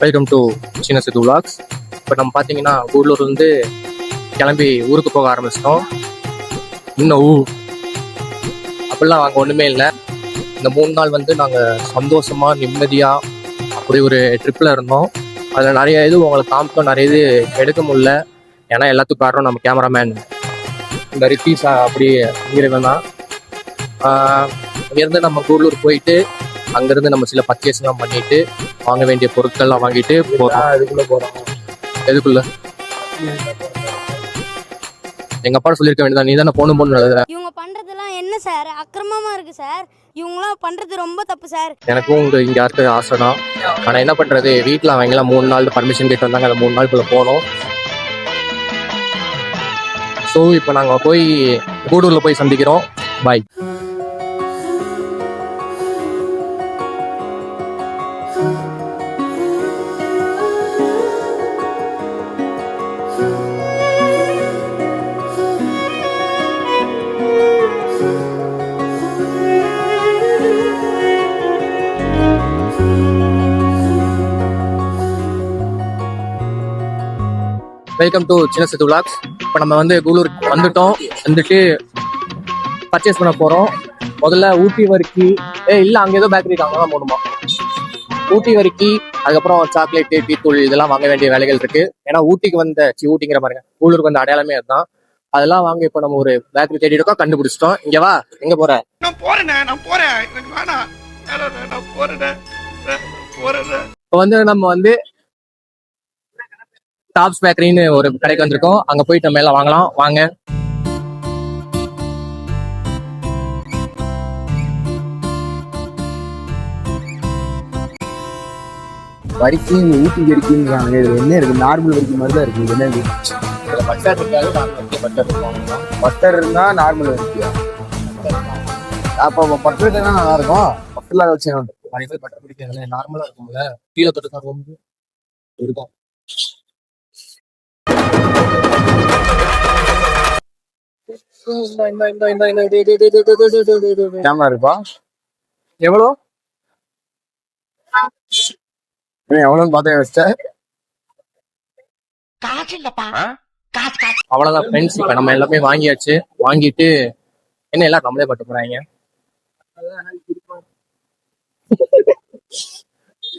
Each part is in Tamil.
வெல்கம் டு சின்ன சித்து விலாக்ஸ். இப்போ நம்ம பார்த்தீங்கன்னா கூடலூர்லேருந்து கிளம்பி ஊருக்கு போக ஆரம்பிச்சிட்டோம். இன்னும் அப்படிலாம் அங்கே ஒன்றுமே இல்லை. இந்த 3 நாள் வந்து நாங்கள் சந்தோஷமாக நிம்மதியாக அப்படி ஒரு ட்ரிப்பில் இருந்தோம். அதில் நிறைய இது உங்களுக்கு காமிச்சோம், நிறைய இது எடுக்க முடியல. ஏன்னா எல்லாத்துக்கும் காரணம் நம்ம கேமராமேன் இந்த ரித்தீஷா அப்படி இங்கிருவன் தான். இங்கேருந்து நம்ம கூடலூர் போயிட்டு அங்கேருந்து நம்ம சில பர்ச்சேஸ்லாம் பண்ணிட்டு வாங்க வேண்டிய பொருட்கள்லாம் வாங்கிட்டு போகிறோம். எதுக்குள்ள எங்க அப்பா சொல்லியிருக்க வேண்டியதான், நீ தானே போகணும் இவங்க பண்றதெல்லாம் என்ன சார், அக்கிரமமா இருக்கு சார். இவங்களாம் பண்றது ரொம்ப தப்பு சார். எனக்கும் இங்க யாருக்கு ஆசை தான். ஆனா என்ன பண்றது, வீட்டுல அவங்க எல்லாம் 3 நாள் பர்மிஷன் கேட்டு வந்தாங்க. அந்த 3 நாளுக்குள்ள போனோம். ஸோ இப்போ நாங்க போய் கூடூர்ல போய் சந்திக்கிறோம். பாய். வெல்கம் டு சின்ன சித்து விலாக்ஸ். இப்போ நம்ம வந்து கூடலூருக்கு வந்துட்டு பர்ச்சேஸ் பண்ண போகிறோம். முதல்ல ஊட்டி வரிக்கி இல்லை அங்கே ஏதோ பேக்கரி அங்கே தான் போகணுமா. ஊட்டி வரிக்கி, அதுக்கப்புறம் சாக்லேட்டு, டீத்தூள் இதெல்லாம் வாங்க வேண்டிய வேலைகள் இருக்கு. ஏன்னா ஊட்டிக்கு ஊட்டிங்கிற பாருங்க, கூடலூருக்கு வந்த அடையாளமே அதுதான். அதெல்லாம் வாங்க இப்போ நம்ம ஒரு பேக்கரி தேடி இருக்கோம், கண்டுபிடிச்சிட்டோம். இங்கே வா, எங்கே போற? இப்போ வந்து நம்ம வந்து டாப்ஸ் பேக்கரின்னு ஒரு கடைக்கு வந்திருக்கோம். அங்க போயிட்டு நம்ம எல்லாம் வாங்கலாம், வாங்க. வரிக்கி ஊட்டி வரிக்கின்றாங்க. இது என்ன இருக்கு? நார்மல் வரிக்கி மாதிரி தான் இருக்கு. என்ன பட்டர் இருந்தா நார்மல் வரிக்கியா? அப்போ பட்டர் தான் நல்லா இருக்கும். பட்டர்ல வச்சு நிறைய பேர் பட்டர் பிடிக்காதுல்ல, நார்மலா இருக்கும்ல, கீழே தொட்டு ரொம்ப இருக்கும். இருப்பா எவ்வளோ எவ்வளோன்னு பார்த்தேன் வச்ச. அவ்வளவுதான் ஃப்ரெண்ட்ஸ். இப்ப நம்ம எல்லாமே வாங்கியாச்சு. வாங்கிட்டு என்ன எல்லாம் நம்மளே பட்டு போறாங்க.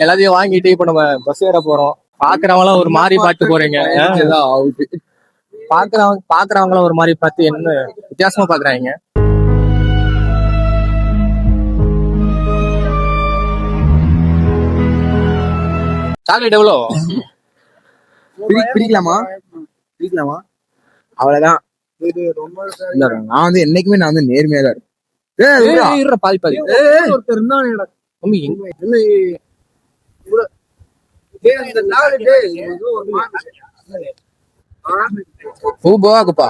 எல்லாத்தையும் வாங்கிட்டு இப்ப நம்ம பஸ் ஏற போறோம். பாக்குறவங்களாம் ஒரு மாதிரி பாட்டு போறீங்க. பாக்குறவங்களும் ஒரு மாதிரி பார்த்து என்ன வித்தியாசமா பாக்குறாங்க. சாக்லேட் எவ்வளோ? பிடிக்கலாமா? அவ்வளவுதான். நான் வந்து என்னைக்குமே நான் வந்து நேர்மையா தான் இருக்கேன். பாதி பாதி ஒருத்தர் போவாக்குப்பா.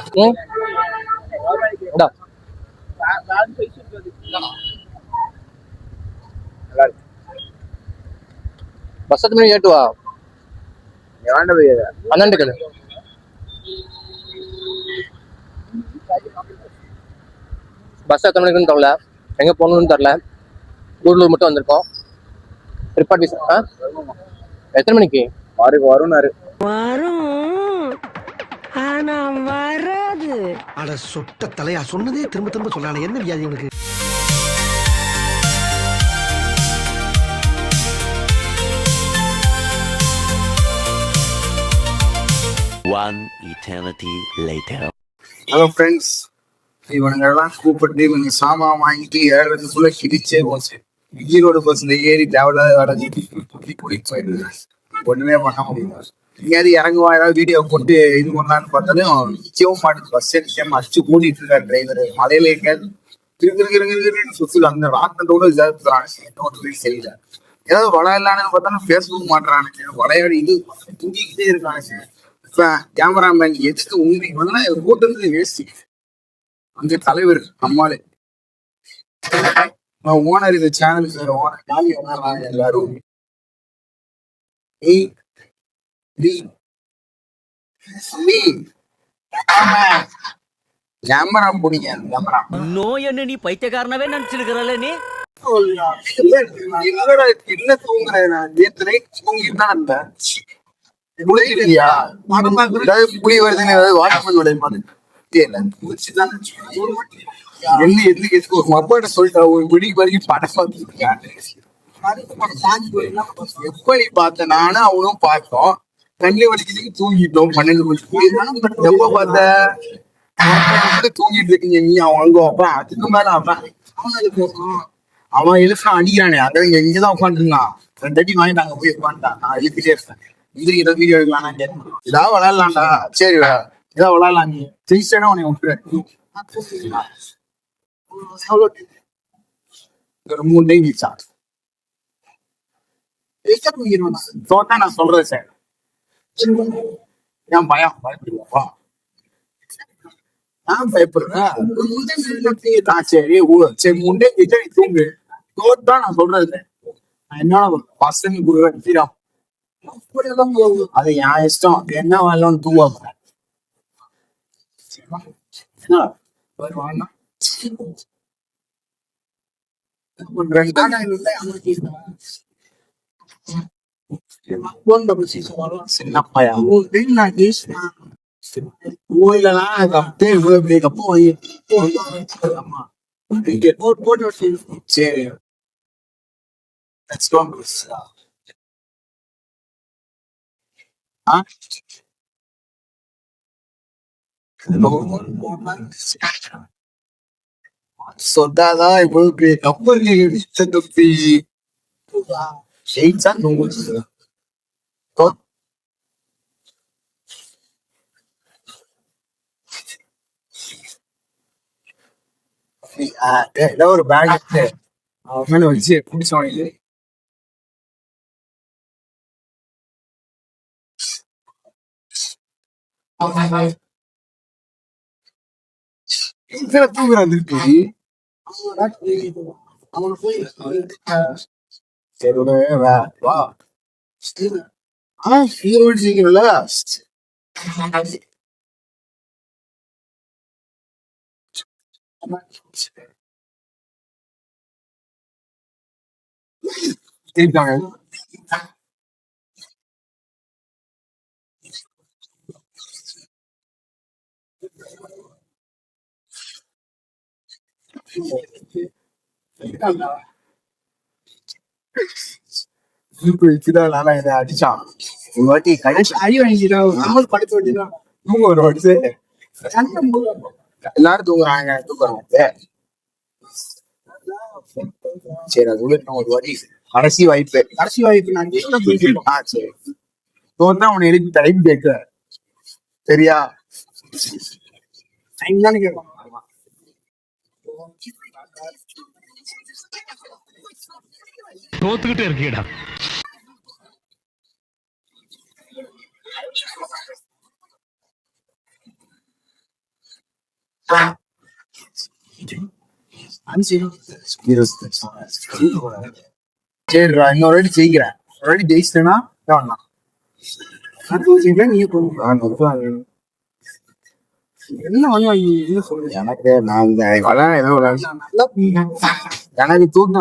பஸ் 10 மணிக்கு ஏட்டுவா. 12 கதை. பஸ் 10 மணிக்குன்னு தெரியல, எங்க போகணும்னு தெரியல. கூடலூர் மட்டும் வந்திருக்கோம். ட்ரிப்பாட்டி எத்தனை மணிக்கு வரும்னாரு. ஆனா வராது. அட சொட்ட தலையா, சொன்னதே திரும்ப திரும்ப சொல்லானே, என்ன வியாதி உனக்கு? One eternity later. Hello friends, இவனுங்கெல்லாம் கூப்பிட்டு கொஞ்சம் சாமான் வாங்கிட்டு ஏறதுக்குள்ள கிடிச்சே போச்சு. ஈரோடு பஸ்ல ஏறி தேவையில்லாத வடஞ்சி போயிடுது. ஒண்ணுமே பண்ண முடியல. எங்கேயாவது இறங்குவா, ஏதாவது வீடியோ போட்டு இது பண்ணலான்னு பார்த்தாலும் நிச்சயவும் மாட்டுது. பஸ் நிச்சயம் அடிச்சு கூட்டிட்டு இருக்காரு டிரைவர். மலையில எங்கேயாவது திருக்குன்னு சுத்துல அந்த ராக்கத்தோட இதாங்க சரியில்லை. ஏதாவது வளையலான்னு பார்த்தாலும் ஃபேஸ்புக் மாட்டுறானுங்க. வளையாடி இது தூங்கிக்கிட்டே இருக்காங்க. இப்ப கேமராமேன் எதுக்கு உண்மை கூட்டத்துக்கு வேஸ்டி. அங்க தலைவர் அம்மாளே ஓனர், இது சேனல் சார் ஓனர் எல்லாரும் கேமரா பிடிங்க. கேமரா நோய் என்ன நீ பைத்தியக்காரனவே நினைச்சிருக்கிறல்ல நீ. என்னடா என்ன தூங்குறேன் நான் நேத்து நைட் தூங்கிட்டு தான் இருந்தேன். முளைக்கலையா? புளி வருதுன்னு ஏதாவது வாட்டர்மேன் விளையாடு. என்ன எதுக்கு ஒரு அப்பாட்ட சொல்லிட்டா ஒரு விடிக்கு வரைக்கும் படம் பார்த்துருக்கேன். எப்படி பார்த்த நானும் அவனும் பார்த்தோம். தண்ணி வலிக்கு தூங்கிட்டோம் 12 மணிக்கு. எப்ப பார்த்த தூங்கிட்டு இருக்கீங்க நீ அவங்க அப்புறம் அதுக்கு மேல அவன் எழுப்பா அடிக்கிறானே அங்க இங்கதான் உட்காந்துருந்தான். 2 அடி வாங்கிட்டாங்க போய் உட்காந்துட்டான். நான் எழுப்பிட்டே இருப்பேன். இது ஏதாவது வீடியோ எடுக்கலாம் ஏதாவது விளையாடலாம்டா. சரி ஏதாவது விளையாடலாம். நீ ஜெயிச்சேன்னா உன்னை விட்டுரு. ஒரு 3 டைம் ஜெயிச்சா தோட்டா நான் சொல்றேன் சார். ஏன் பயப்படுவா? நான் பயப்படுறேன். சரி சரி 3 டைம் ஜெயிச்சா நீ தூங்கு. தோட்டா நான் சொல்றது என்ன பசங்க குரு அது என் இஷ்டம். என்ன வரலன்னு தூங்க சரி சொன்னாதான் இவ்வளவு பெரிய கப்பல் ஜெயிச்சா ஏதோ ஒரு பேக் மேல வச்சு பிடிச்சவனுக்கு தூங்குறான் திருப்பி. சரி வா சீக்கிரம்ல இருக்காங்க. இதை அடிச்சான் ஒரு வாட்டி கடைசி அடி வாங்கிட்டான். படுத்த வேண்டியதான் தூங்க ஒரு வாட்டி எல்லாரும் தூங்குறாங்க தூங்குறாங்க. சரி அது ஒரு வாட்டி கடைசி வாய்ப்பு நான் சரி தோன்னா உன்னை எழுதி டைம் கேட்க சரியா? டைம் தானே கேட்பான். தோத்துக்கிட்டே இருக்கீடா. சரிடா இன்னொரு வாட்டி ஜெயிக்கிறேன். ஒரு வாட்டி ஜெயிச்சிட்டேன்னா எனக்கு நான் ஏதோ எனக்கு தூக்கம்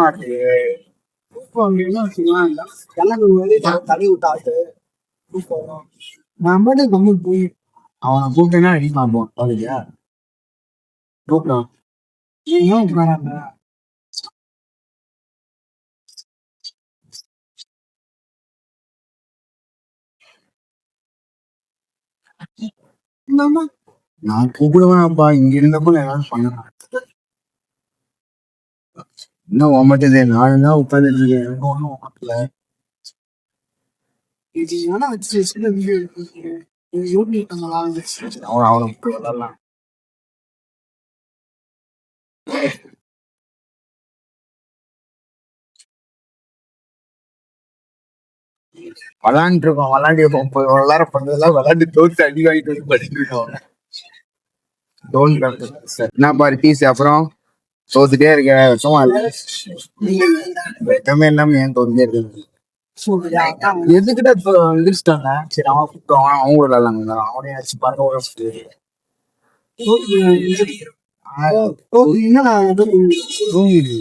தலை விட்டாட்டு நான் பாட்டு கம்மல் போய் அவனை கூப்பிட்டேன்னா அடி பார்ப்போம். அதுலையா கூப்பிடும் நான் கூப்பிடுவேன்ப்பா. இங்க இருந்தப்போ ஏதாவது பண்ணலாம். இன்னும் ஓமட்டதே நானும் தான் உட்காந்துட்டு இருக்கேன். எனக்கு ஒன்றும் ஓமட்டல. அவனுக்கு விளாடலாம். விளாண்டு இருக்கோம் விளாட பண்ணதெல்லாம் விளாண்டு தோத்து அடி வாங்கிட்டு வந்து படிக்கிறோம். என்னப்பா பீஸ் அப்புறம் தோத்துட்டே இருக்கேன். சும்மா வெட்டமே இல்லாம ஏன் தோத்துட்டே இருக்கு? எதுக்கிட்ட எந்திரிச்சிட்டாங்க. சரி அவன் கூப்பிட்டு அவங்க விளாட்லாங்க. அவனே ஆச்சு பாருங்க தூங்கிடு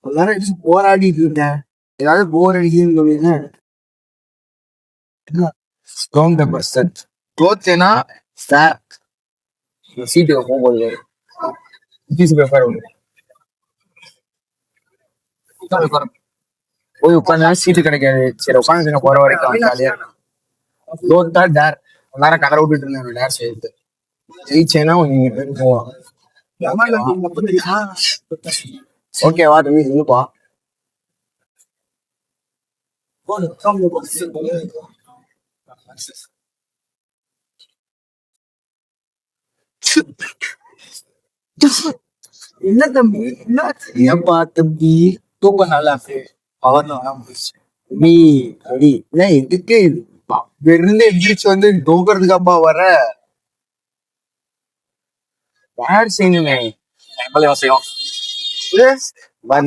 எல்லாரும் அடிச்சு போராடிட்டு இருக்கேன். ஏதாவது போர் அடிக்குதுன்னு சொல்லுங்க. ஸ்ட்ராங் த பர்சன் தோத்தேனா சார் சீட்டுக்கு போகும்போது பீஸ் பேப்பர் போய் உட்காந்தா சீட்டு கிடைக்காது. சரி உட்காந்து போற வரைக்கும் ஜாலியா தோத்தா டேர் நேரம் கதற விட்டுட்டு இருந்தேன். டேர் சேர்த்து ஜெயிச்சேன்னா நீங்க பேர் போவான். ஓகேவா தம்பி இருந்துப்பா. என்ன தம்பி என்ன ஏப்பா தம்பி தூக்கம் நல்லா பவர் நீ அடி எதுக்கே வெறுந்து எந்திரிச்சு வந்து தூக்குறதுக்காப்பா வர யார் செய்யணுமே செய்யும்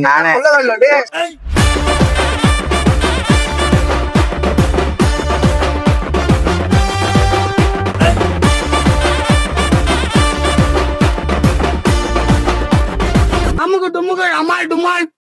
நானே அமுக்கு டுமுக்கு அமால் டுமால்